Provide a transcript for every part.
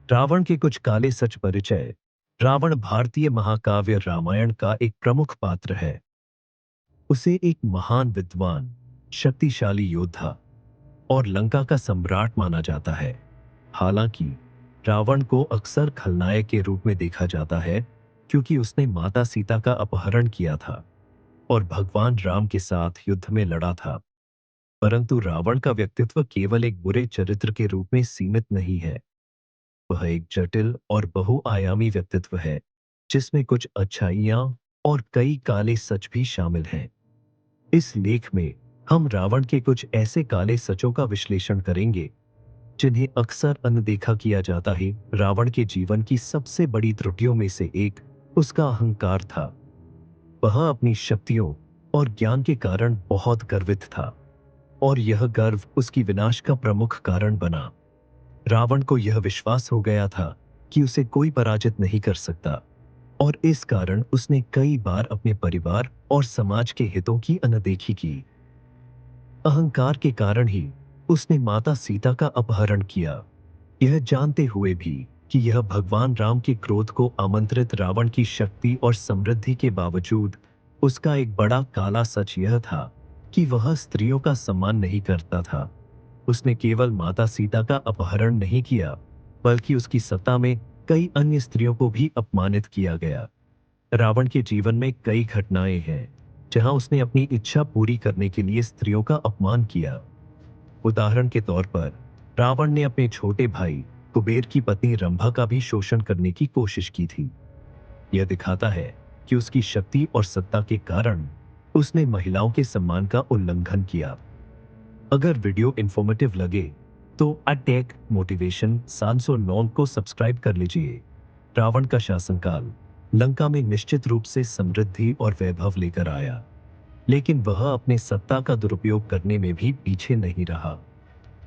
रावण के कुछ काले सच परिचय। रावण भारतीय महाकाव्य रामायण का एक प्रमुख पात्र है। उसे एक महान विद्वान, शक्तिशाली योद्धा और लंका का सम्राट माना जाता है। हालांकि रावण को अक्सर खलनायक के रूप में देखा जाता है, क्योंकि उसने माता सीता का अपहरण किया था और भगवान राम के साथ युद्ध में लड़ा था। परंतु रावण का व्यक्तित्व केवल एक बुरे चरित्र के रूप में सीमित नहीं है। वह एक जटिल और बहुआयामी व्यक्तित्व है, जिसमें कुछ अच्छाइयां और कई काले सच भी शामिल हैं। इस लेख में हम रावण के कुछ ऐसे काले सचों का विश्लेषण करेंगे जिन्हें अक्सर अनदेखा किया जाता है। रावण के जीवन की सबसे बड़ी त्रुटियों में से एक उसका अहंकार था। वह अपनी शक्तियों और ज्ञान के कारण बहुत गर्वित था, और यह गर्व उसकी विनाश का प्रमुख कारण बना। रावण को यह विश्वास हो गया था कि उसे कोई पराजित नहीं कर सकता, और इस कारण उसने कई बार अपने परिवार और समाज के हितों की अनदेखी की। अहंकार के कारण ही उसने माता सीता का अपहरण किया, यह जानते हुए भी कि यह भगवान राम के क्रोध को आमंत्रित। रावण की शक्ति और समृद्धि के बावजूद उसका एक बड़ा काला सच यह था कि वह स्त्रियों का सम्मान नहीं करता था। उसने केवल माता सीता का अपहरण नहीं किया, बल्कि उसकी सत्ता में कई अन्य स्त्रियों को भी अपमानित किया गया। रावण के जीवन में कई घटनाएं हैं जहां उसने अपनी इच्छा पूरी करने के लिए स्त्रियों का अपमान किया। उदाहरण के तौर पर, रावण ने अपने छोटे भाई कुबेर की पत्नी रंभा का भी शोषण करने की कोशिश की थी। यह दिखाता है कि उसकी शक्ति और सत्ता के कारण उसने महिलाओं के सम्मान का उल्लंघन किया। अगर वीडियो इंफॉर्मेटिव लगे तो अटैक मोटिवेशन 709 को सब्सक्राइब कर लीजिए। रावण का शासनकाल लंका में निश्चित रूप से समृद्धि और वैभव लेकर आया, लेकिन वह अपने सत्ता का दुरुपयोग करने में भी पीछे नहीं रहा।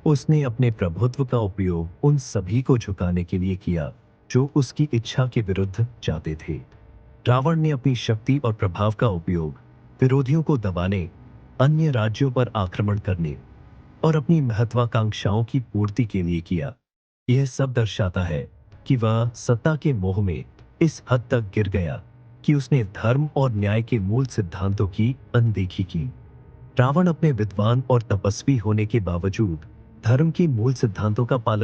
उसने अपने प्रभुत्व का उपयोग उन सभी को झुकाने के लिए किया जो उसकी इच्छा के विरुद्ध जाते थे। रावण ने अपनी शक्ति और प्रभाव का उपयोग विरोधियों को दबाने, अन्य राज्यों पर आक्रमण करने और अपनी महत्वाकांक्षाओं की पूर्ति के लिए किया। यह सब दर्शाता है कि वह सत्ता के मोह में इस हद तक गिर गया कि उसने धर्म और न्याय के मूल सिद्धांतों की अनदेखी की। रावण अपने विद्वान और तपस्वी होने के बावजूद धर्म के मूल सिद्धांतों का पालन